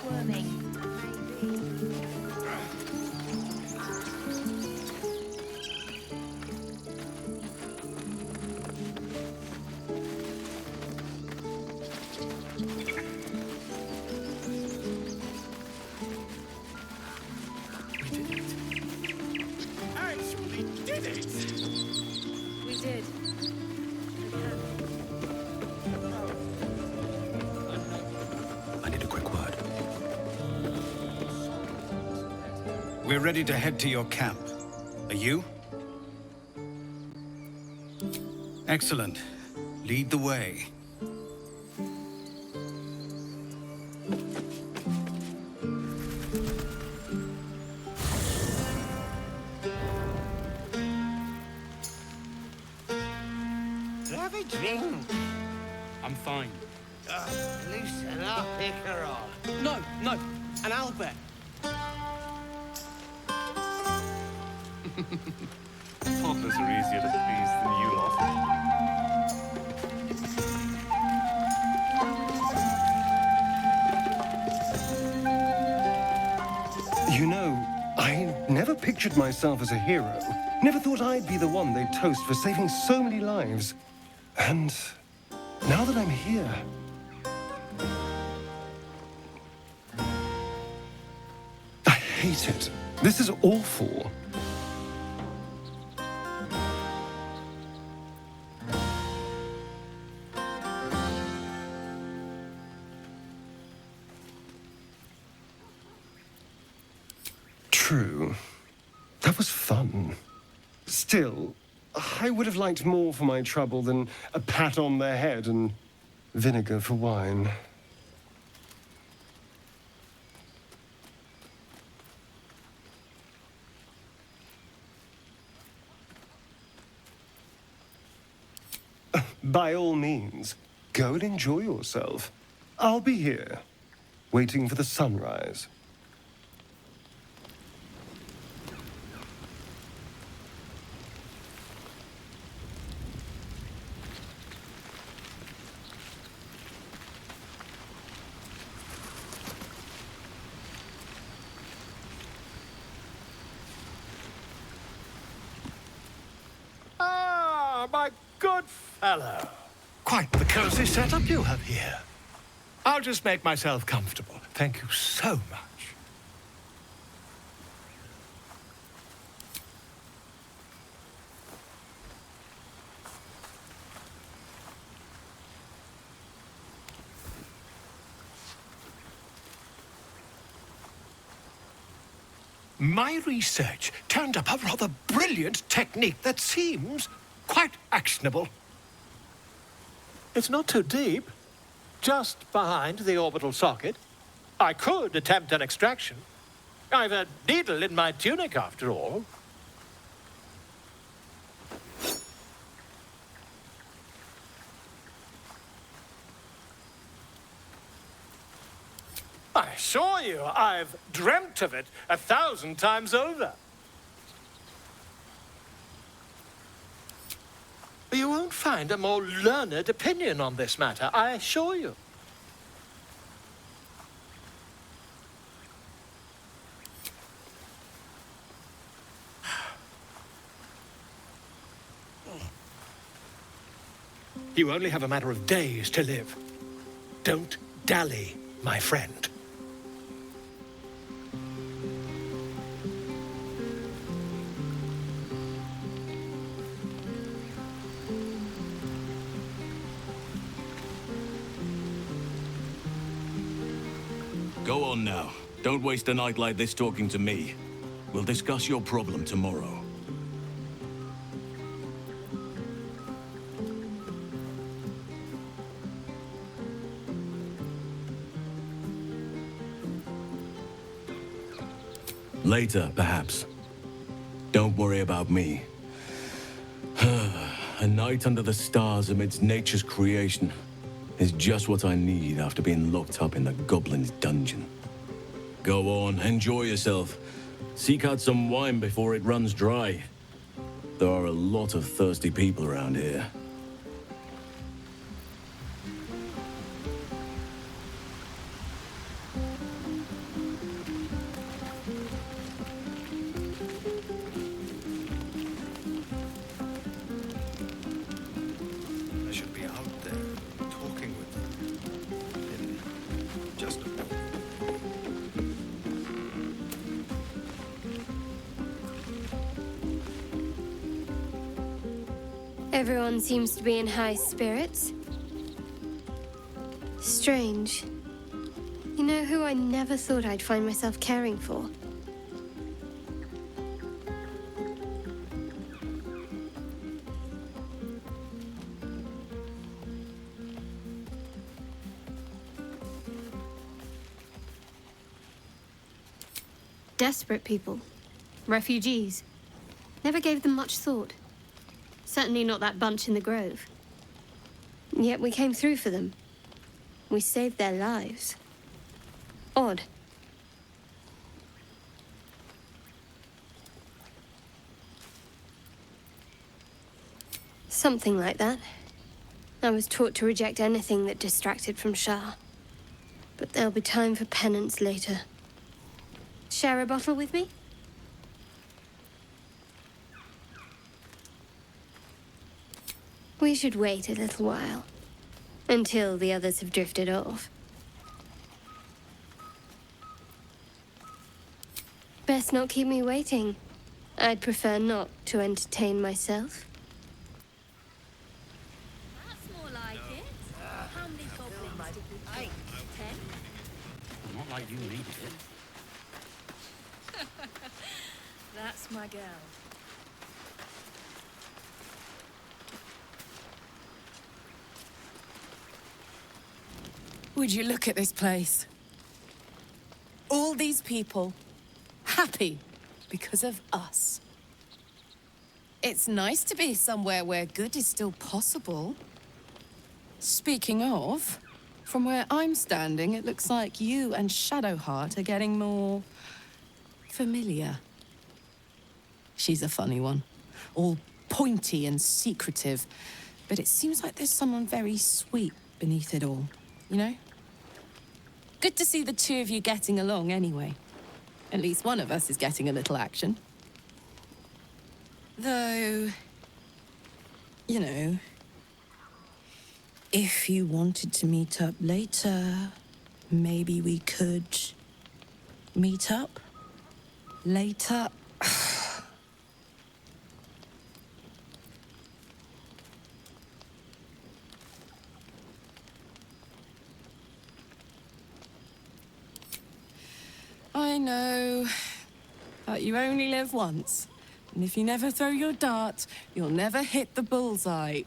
squirming. Actually did it! We did. I need a quick word. We're ready to head to your camp. Are you? Excellent. Lead the way. Have a drink. I'm fine. Loosen up, pick her up. No, no, an Albert. Toddlers are easier to please than you lot. You know, I never pictured myself as a hero. Never thought I'd be the one they'd toast for saving so many lives. And now that I'm here... I hate it. This is awful. True. That was fun. Still, I would have liked more for my trouble than a pat on the head and vinegar for wine. By all means, go and enjoy yourself. I'll be here, waiting for the sunrise. Ah, my good fellow. Quite the cozy setup you have here. I'll just make myself comfortable. Thank you so much. My research turned up a rather brilliant technique that seems quite actionable. It's not too deep, just behind the orbital socket. I could attempt an extraction. I've a needle in my tunic, after all. I assure you, I've dreamt of it 1,000 times over. You won't find a more learned opinion on this matter, I assure you. You only have a matter of days to live. Don't dally, my friend. Go on now. Don't waste a night like this talking to me. We'll discuss your problem tomorrow. Later, perhaps. Don't worry about me. A night under the stars amidst nature's creation is just what I need after being locked up in the Goblin's dungeon. Go on, enjoy yourself. Seek out some wine before it runs dry. There are a lot of thirsty people around here. just... Everyone seems to be in high spirits. Strange. You know who I never thought I'd find myself caring for? Desperate people. Refugees. Never gave them much thought. Certainly not that bunch in the grove. Yet we came through for them. We saved their lives. Odd. Something like that. I was taught to reject anything that distracted from Shah. But there'll be time for penance later. Share a bottle with me? We should wait a little while. Until the others have drifted off. Best not keep me waiting. I'd prefer not to entertain myself. That's more like it. How many goblins did we fight? 10? Not like you need it. That's my girl. Would you look at this place? All these people, happy because of us. It's nice to be somewhere where good is still possible. Speaking of, from where I'm standing, it looks like you and Shadowheart are getting more familiar. She's a funny one, all pointy and secretive, but it seems like there's someone very sweet beneath it all, you know? Good to see the two of you getting along anyway. At least one of us is getting a little action. Though, you know, if you wanted to meet up later, maybe we could meet up later. I know, but you only live once. And if you never throw your dart, you'll never hit the bullseye.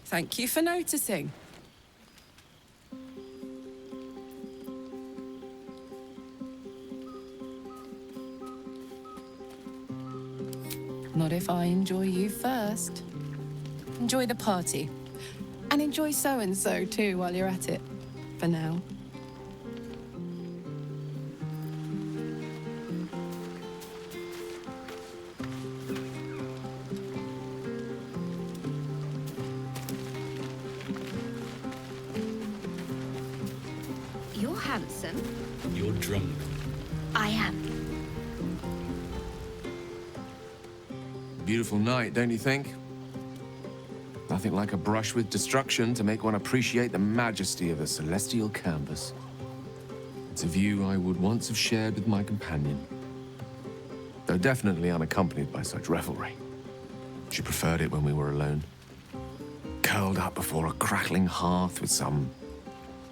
Thank you for noticing. Not if I enjoy you first. Enjoy the party. And enjoy so-and-so too while you're at it. For now. You're handsome. You're drunk. I am. Beautiful night, don't you think? Nothing like a brush with destruction to make one appreciate the majesty of a celestial canvas. It's a view I would once have shared with my companion, though definitely unaccompanied by such revelry. She preferred it when we were alone, curled up before a crackling hearth with some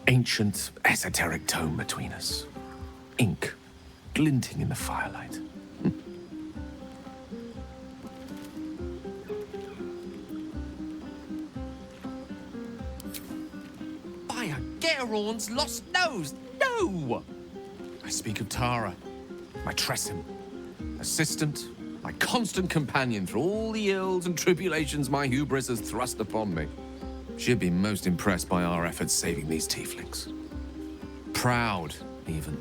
ancient, esoteric tome between us. Ink glinting in the firelight. Geraorn's lost nose! No! I speak of Tara, my Tressim, assistant, my constant companion through all the ills and tribulations my hubris has thrust upon me. She'd be most impressed by our efforts saving these tieflings. Proud, even.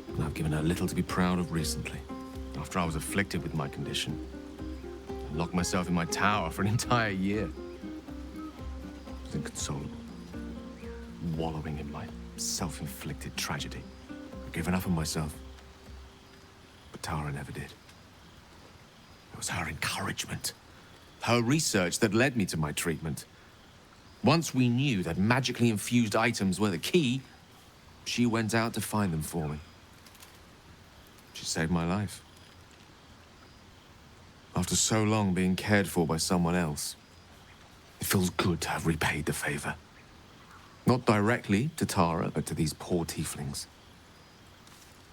And I've given her little to be proud of recently, after I was afflicted with my condition. I locked myself in my tower for an entire year. It was inconsolable. Wallowing in my self-inflicted tragedy. given up on myself. But Tara never did. It was her encouragement, her research that led me to my treatment. Once we knew that magically infused items were the key, she went out to find them for me. She saved my life. After so long being cared for by someone else, it feels good to have repaid the favor. Not directly to Tara, but to these poor tieflings.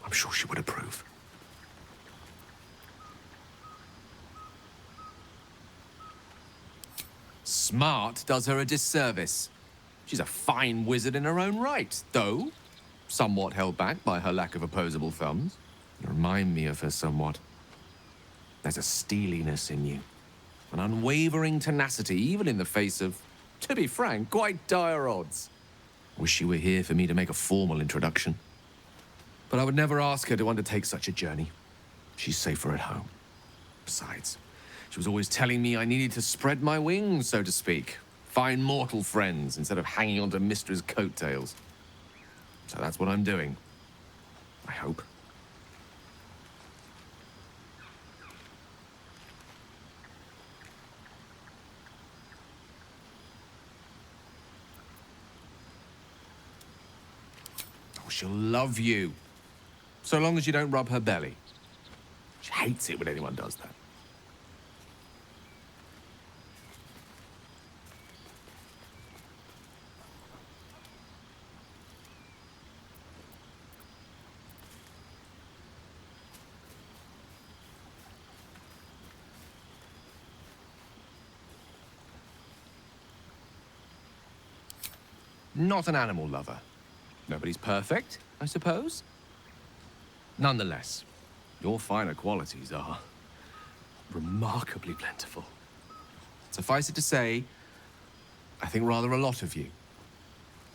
I'm sure she would approve. Smart does her a disservice. She's a fine wizard in her own right, though somewhat held back by her lack of opposable thumbs. You remind me of her somewhat. There's a steeliness in you, an unwavering tenacity, even in the face of, to be frank, quite dire odds. Wish she were here for me to make a formal introduction. But I would never ask her to undertake such a journey. She's safer at home. Besides, she was always telling me I needed to spread my wings, so to speak. Find mortal friends instead of hanging onto Mistra's coattails. So that's what I'm doing. I hope. Oh, she'll love you. So long as you don't rub her belly. She hates it when anyone does that. Not an animal lover. Nobody's perfect, I suppose. Nonetheless, your finer qualities are remarkably plentiful. Suffice it to say, I think rather a lot of you.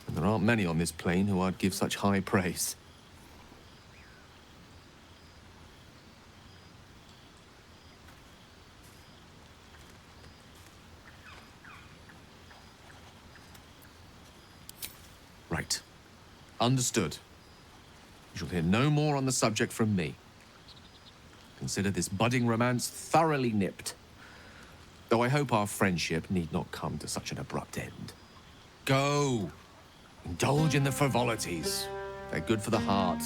And there aren't many on this plane who I'd give such high praise. Right. Understood. You shall hear no more on the subject from me. Consider this budding romance thoroughly nipped. Though I hope our friendship need not come to such an abrupt end. Go! Indulge in the frivolities. They're good for the heart.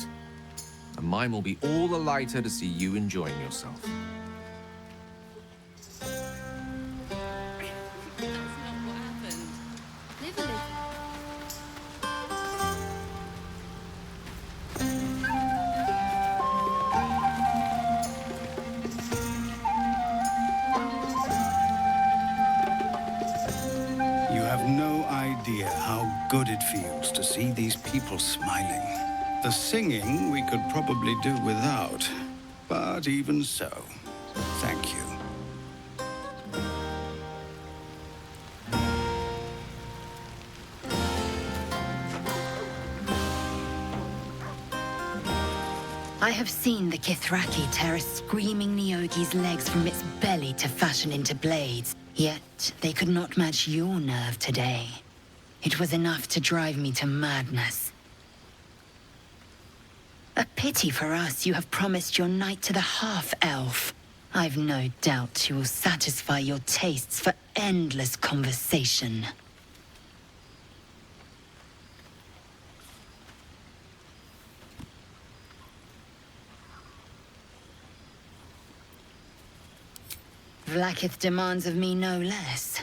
And mine will be all the lighter to see you enjoying yourself. You have no idea how good it feels to see these people smiling. The singing we could probably do without, but even so, thank you. I have seen the Kithraki tear a screaming Nyogi's legs from its belly to fashion into blades. Yet they could not match your nerve today. It was enough to drive me to madness. A pity for us you have promised your knight to the half-elf. I've no doubt she will satisfy your tastes for endless conversation. Vlaakith demands of me no less.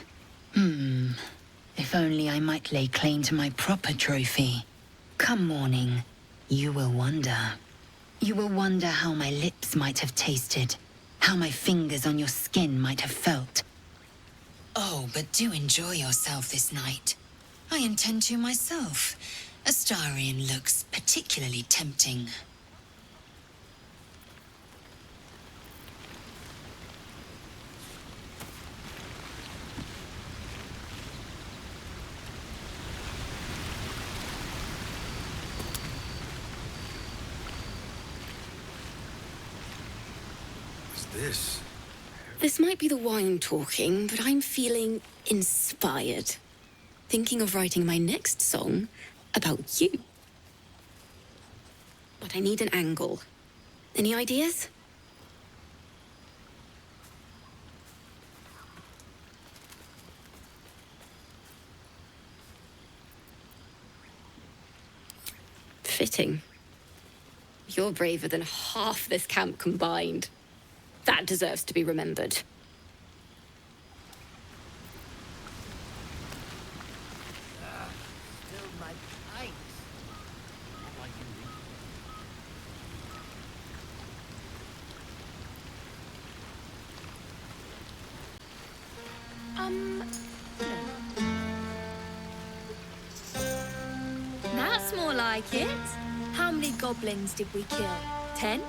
If only I might lay claim to my proper trophy. Come morning, you will wonder. You will wonder how my lips might have tasted, how my fingers on your skin might have felt. Oh, but do enjoy yourself this night. I intend to myself. Astarion looks particularly tempting. This might be the wine talking, but I'm feeling inspired. Thinking of writing my next song about you. but I need an angle. Any ideas? Fitting. You're braver than half this camp combined. That deserves to be remembered. That's more like it. How many goblins did we kill? 10?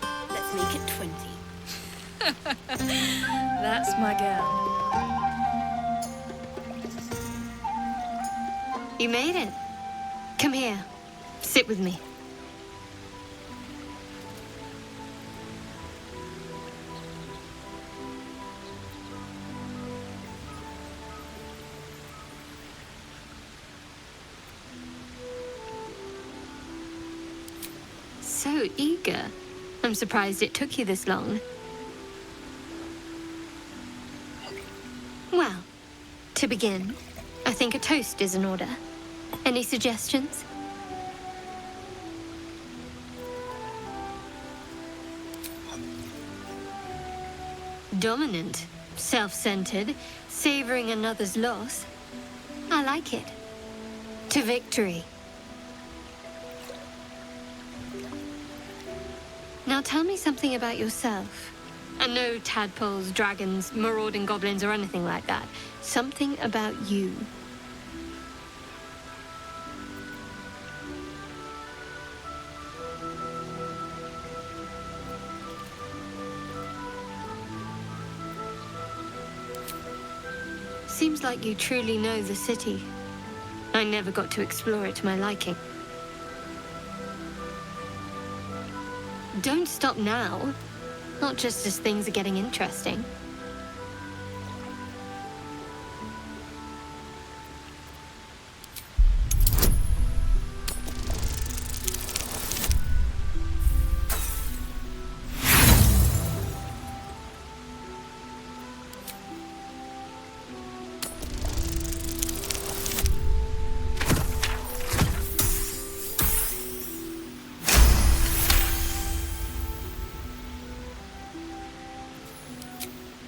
Let's make it 20. That's my girl. You made it. Come here. Sit with me. So eager. I'm surprised it took you this long. Well, to begin, I think a toast is in order. Any suggestions? Dominant, self-centered, savoring another's loss. I like it. To victory. Now tell me something about yourself. And no tadpoles, dragons, marauding goblins, or anything like that. Something about you. Seems like you truly know the city. I never got to explore it to my liking. Don't stop now. Not just as things are getting interesting.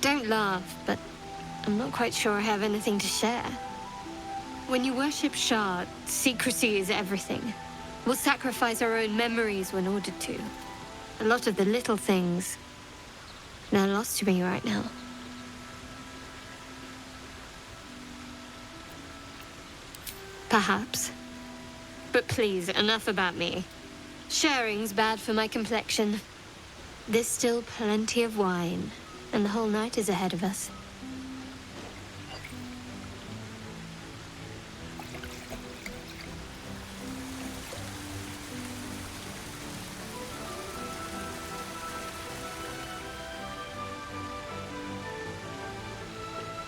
Don't laugh, but I'm not quite sure I have anything to share. When you worship Shah, secrecy is everything. We'll sacrifice our own memories when ordered to. A lot of the little things, they're lost to me right now. Perhaps. But please, enough about me. Sharing's bad for my complexion. There's still plenty of wine. And the whole night is ahead of us.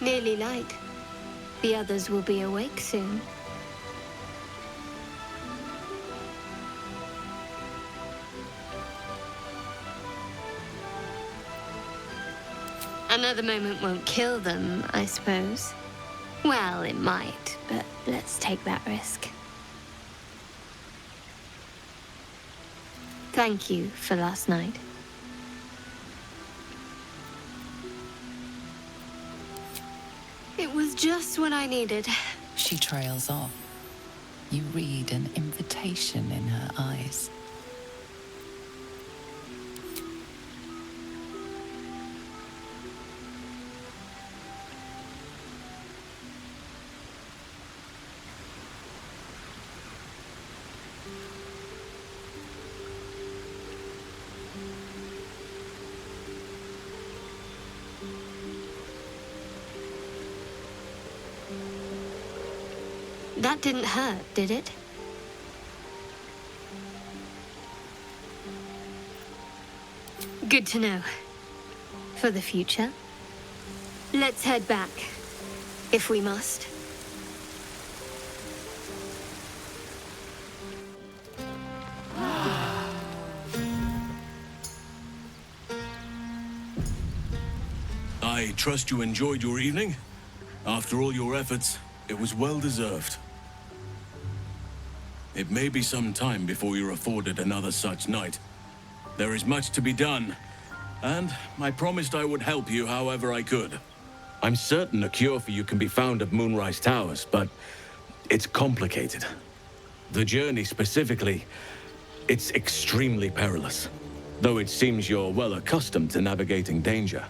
Nearly light. The others will be awake soon. Another moment won't kill them, I suppose. Well, it might, but let's take that risk. Thank you for last night. It was just what I needed. She trails off. You read an invitation in her eyes. That didn't hurt, did it? Good to know. For the future. Let's head back, if we must. I trust you enjoyed your evening. After all your efforts, it was well deserved. It may be some time before you're afforded another such night. There is much to be done, and I promised I would help you however I could. I'm certain a cure for you can be found at Moonrise Towers, but it's complicated. The journey specifically, it's extremely perilous, though it seems you're well accustomed to navigating danger.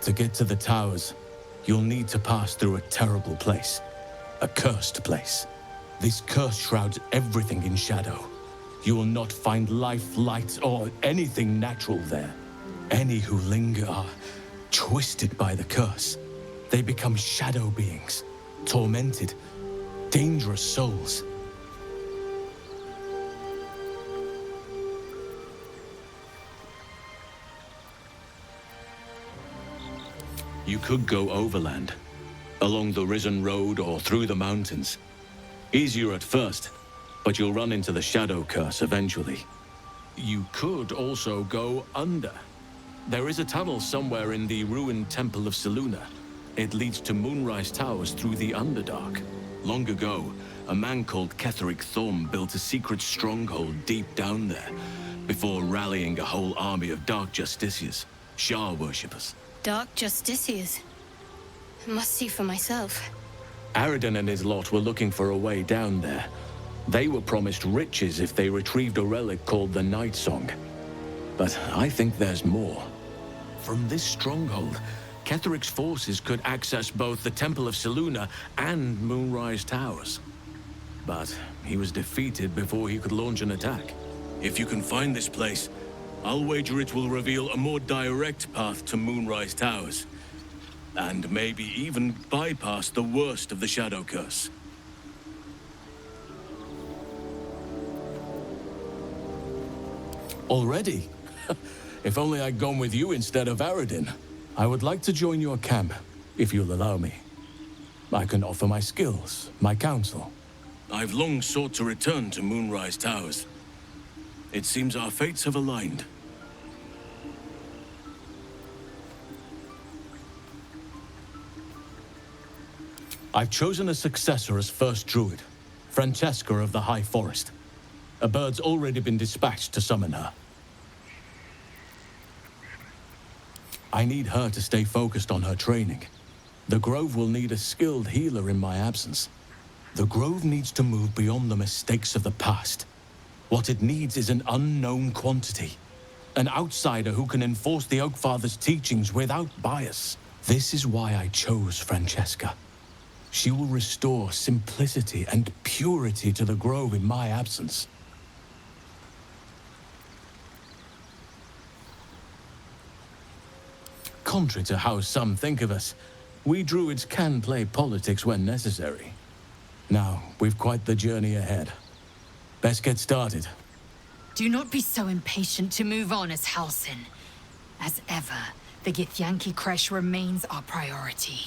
To get to the towers, you'll need to pass through a terrible place. A cursed place. This curse shrouds everything in shadow. You will not find life, light, or anything natural there. Any who linger are twisted by the curse. They become shadow beings, tormented, dangerous souls. You could go overland, along the Risen Road or through the mountains. Easier at first, but you'll run into the Shadow Curse eventually. You could also go under. There is a tunnel somewhere in the ruined Temple of Selûne. It leads to Moonrise Towers through the Underdark. Long ago, a man called Ketheric Thorm built a secret stronghold deep down there, before rallying a whole army of Dark Justiciars, Shah worshippers. Dark Justiciars. I must see for myself. Aridin and his lot were looking for a way down there. They were promised riches if they retrieved a relic called the Night Song. But I think there's more. From this stronghold, Ketheric's forces could access both the Temple of Selûne and Moonrise Towers. But he was defeated before he could launch an attack. If you can find this place, I'll wager it will reveal a more direct path to Moonrise Towers. And maybe even bypass the worst of the Shadow Curse. Already? If only I'd gone with you instead of Aridin. I would like to join your camp, if you'll allow me. I can offer my skills, my counsel. I've long sought to return to Moonrise Towers. It seems our fates have aligned. I've chosen a successor as first druid, Francesca of the High Forest. A bird's already been dispatched to summon her. I need her to stay focused on her training. The Grove will need a skilled healer in my absence. The Grove needs to move beyond the mistakes of the past. What it needs is an unknown quantity. An outsider who can enforce the Oakfather's teachings without bias. This is why I chose Francesca. She will restore simplicity and purity to the Grove in my absence. Contrary to how some think of us, we druids can play politics when necessary. Now, we've quite the journey ahead. Best get started. Do not be so impatient to move on as Halsin. As ever, the Githyanki Kresh remains our priority.